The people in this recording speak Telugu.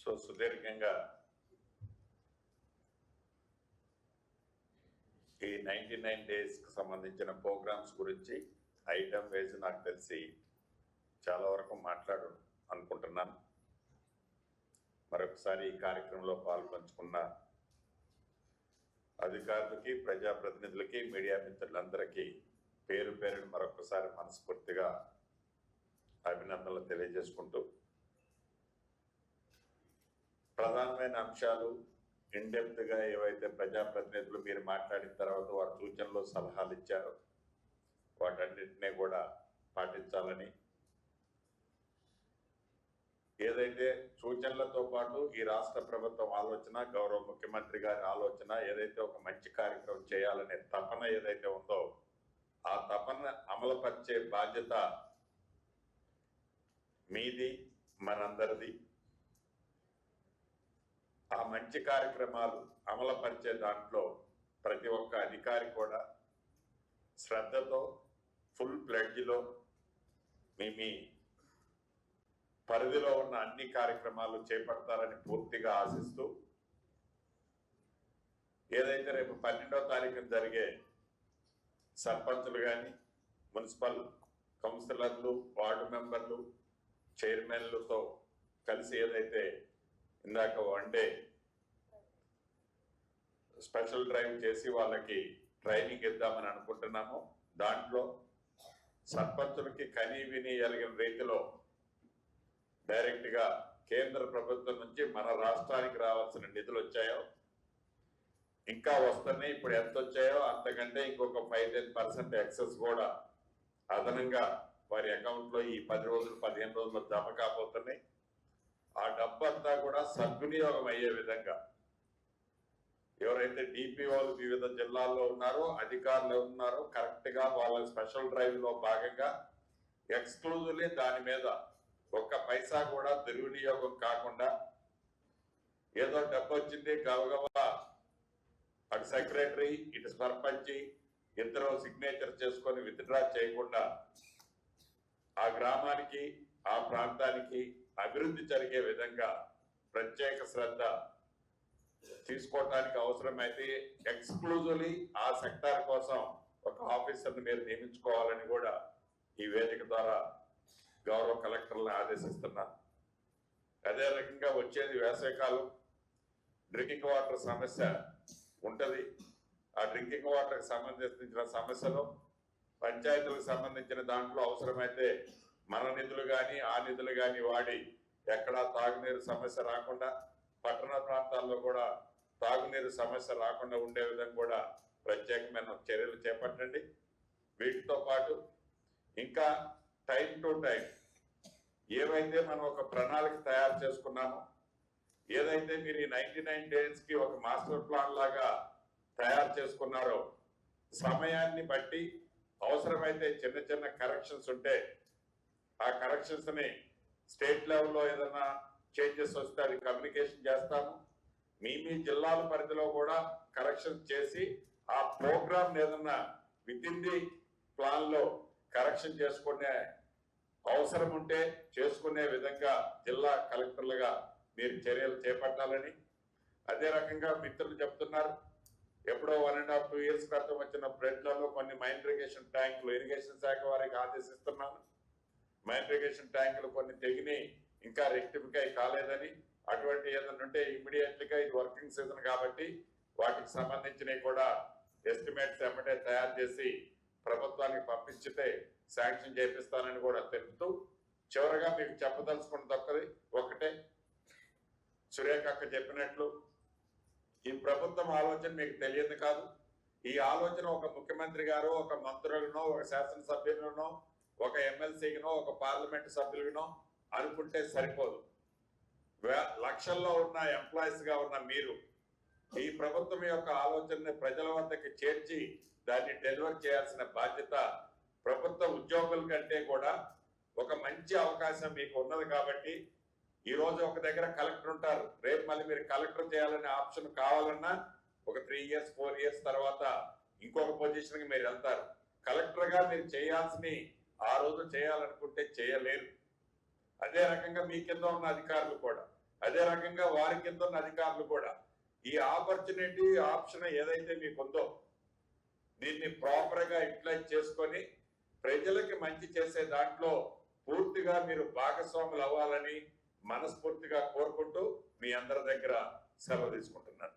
సుదీర్ఘంగా ఈ 99 days కి సంబంధించిన ప్రోగ్రామ్స్ గురించి ఐటమ్ వైజ్ నాకు తెలిసి చాలా వరకు అనుకుంటున్నాను. మరొకసారి ఈ కార్యక్రమంలో పాల్పంచుకున్న అధికారులకి, ప్రజాప్రతినిధులకి, మీడియా మిత్రులందరికీ పేరు పేరును మరొకసారి మనస్ఫూర్తిగా అభినందనలు తెలియజేసుకుంటూ, ప్రధానమైన అంశాలు ఇన్డెప్త్ గా ఏవైతే ప్రజాప్రతినిధులు మీరు మాట్లాడిన తర్వాత వారి సూచనలు, సలహాలు ఇచ్చారో వాటన్నిటినీ కూడా పాటించాలని, ఏదైతే సూచనలతో పాటు ఈ రాష్ట్ర ప్రభుత్వం ఆలోచన, గౌరవ ముఖ్యమంత్రి గారి ఆలోచన, ఏదైతే ఒక మంచి కార్యక్రమం చేయాలనే తపన ఏదైతే ఉందో ఆ తపన అమలుపరిచే బాధ్యత మీది, మనందరిది. ఆ మంచి కార్యక్రమాలు అమలుపరిచే దాంట్లో ప్రతి ఒక్క అధికారి కూడా శ్రద్ధతో, ఫుల్ ప్లెడ్జ్లో మీ పరిధిలో ఉన్న అన్ని కార్యక్రమాలు చేపడతారని పూర్తిగా ఆశిస్తూ, ఏదైతే రేపు 12వ తారీఖున జరిగే సర్పంచులు కానీ, మున్సిపల్ కౌన్సిలర్లు, వార్డు మెంబర్లు, చైర్మన్లతో కలిసి ఏదైతే ఇందాక వన్ డే స్పెషల్ డ్రైవ్ చేసి వాళ్ళకి ట్రైనింగ్ ఇద్దామని అనుకుంటున్నాము. దాంట్లో సర్పంచులకి కనీ విని ఎరిగిన రీతిలో డైరెక్ట్ గా కేంద్ర ప్రభుత్వం నుంచి మన రాష్ట్రానికి రావాల్సిన నిధులు వచ్చాయో, ఇంకా వస్తున్నాయి. ఇప్పుడు ఎంత వచ్చాయో అంతకంటే ఇంకొక 5-10% ఎక్సెస్ కూడా అదనంగా వారి అకౌంట్ లో ఈ 10 రోజులు 15 రోజుల్లో జమ కాబోతున్నాయి. ఆ డబ్బు అంతా కూడా సద్వినియోగం అయ్యే విధంగా ఎవరైతే డిపిఓలు వివిధ జిల్లాల్లో ఉన్నారో, అధికారులు ఉన్నారో, కరెక్ట్ గా వాళ్ళ స్పెషల్ డ్రైవ్ లో భాగంగా ఎక్స్క్లూజివ్లీ దాని మీద ఒక్క పైసా కూడా దుర్వినియోగం కాకుండా, ఏదో డబ్బు వచ్చింది గబగబా అటు సెక్రటరీ ఇటు సర్పంచి ఇద్దరు సిగ్నేచర్ చేసుకొని విత్డ్రా చేయకుండా ఆ గ్రామానికి, ఆ ప్రాంతానికి అభివృద్ధి జరిగే విధంగా ప్రత్యేక శ్రద్ధ తీసుకోవటానికి అవసరమైతే ఎక్స్క్లూజివ్లీ ఆ సెక్టార్ కోసం ఒక ఆఫీసర్ని మీరు నియమించుకోవాలని కూడా ఈ వేదిక ద్వారా గౌరవ కలెక్టర్లను ఆదేశిస్తున్నారు. అదే రకంగా వచ్చేది వేసవికాలం, డ్రింకింగ్ వాటర్ సమస్య ఉంటది. ఆ డ్రింకింగ్ వాటర్కి సంబంధించిన సమస్యలు పంచాయతీలకు సంబంధించిన దాంట్లో అవసరమైతే మన నిధులు కానీ, ఆ నిధులు కానీ వాడి ఎక్కడా తాగునీరు సమస్య రాకుండా, పట్టణ ప్రాంతాల్లో కూడా తాగునీరు సమస్య రాకుండా ఉండే విధంగా కూడా ప్రత్యేకమైన చర్యలు చేపట్టండి. వీటితో పాటు ఇంకా టైం టు టైం ఏవైతే మనం ఒక ప్రణాళిక తయారు చేసుకున్నామో, ఏదైతే మీరు ఈ 99 days కి ఒక మాస్టర్ ప్లాన్ లాగా తయారు చేసుకున్నారో, సమయాన్ని బట్టి అవసరమైతే చిన్న చిన్న కరెక్షన్స్ ఉంటే ఆ కరెక్షన్స్ ని స్టేట్ లెవెల్లో ఏదైనా చేంజెస్ వస్తే అది కమ్యూనికేషన్ చేస్తాము. మీ జిల్లాల పరిధిలో కూడా కరెక్షన్స్ చేసి ఆ ప్రోగ్రామ్ ఏదన్నా విత్ ఇన్ ది ప్లాన్ లో కరెక్షన్ చేసుకునే అవసరం ఉంటే చేసుకునే విధంగా జిల్లా కలెక్టర్లుగా మీరు చర్యలు చేపట్టాలని. అదే రకంగా మిత్రులు చెప్తున్నారు, ఎప్పుడో 1.5-2 years క్రితం వచ్చిన ఫ్లడ్లలో కొన్ని మైన్ ఇరిగేషన్ ట్యాంకులు ఇరిగేషన్ శాఖ వారికి ఆదేశిస్తున్నాను. మైన్ ఇరిగేషన్ ట్యాంకులు కొన్ని తెగిని ఇంకా రెక్టిఫై కాలేదని, అటువంటి ఏదైనా ఉంటే ఇమ్మీడియట్ గా ఇది వర్కింగ్ సీజన్ కాబట్టి వాటికి సంబంధించినవి కూడా ఎస్టిమేట్స్ ఎమ్మటే తయారు చేసి ప్రభుత్వానికి పంపించితే శాంక్షన్ చేపిస్తానని కూడా తెలుపుతూ, చివరగా మీకు చెప్పదలుచుకున్నది ఒకటే, సురేఖ అక్క చెప్పినట్లు ఈ ప్రభుత్వం ఆలోచన మీకు తెలియదు కాదు. ఈ ఆలోచన ఒక ముఖ్యమంత్రి గారు, ఒక మంత్రులనో, ఒక శాసనసభ్యులనో, ఒక ఎమ్మెల్సీనో, ఒక పార్లమెంట్ సభ్యులనో అనుకుంటే సరిపోదు. లక్షల్లో ఉన్న ఎంప్లాయీస్ గా ఉన్న మీరు ఈ ప్రభుత్వం యొక్క ఆలోచనని ప్రజల వద్దకి చేర్చి దాన్ని డెలివర్ చేయాల్సిన బాధ్యత ప్రభుత్వ ఉద్యోగుల కంటే కూడా ఒక మంచి అవకాశం మీకు ఉన్నది. కాబట్టి ఈ రోజు ఒక దగ్గర కలెక్టర్ ఉంటారు, రేపు మళ్ళీ మీరు కలెక్టర్ చేయాలనే ఆప్షన్ కావాలన్నా ఒక 3 years 4 years తర్వాత ఇంకొక పొజిషన్ కి మీరు వెళ్తారు. కలెక్టర్ గా మీరు చేయాల్సిన ఆ రోజు చేయాలనుకుంటే చేయలేరు. అదే రకంగా మీ కింద ఉన్న అధికారులు కూడా అదే రకంగా వారి కింద ఉన్న అధికారులు కూడా ఈ ఆపర్చునిటీ ఆప్షన్ ఏదైతే మీకుందో దీన్ని ప్రాపర్ గా యూటిలైజ్ చేసుకొని ప్రజలకి మంచి చేసే దాంట్లో పూర్తిగా మీరు భాగస్వాములు అవ్వాలని మనస్ఫూర్తిగా కోరుకుంటూ మీ అందరి దగ్గర సెలవు తీసుకుంటున్నాను.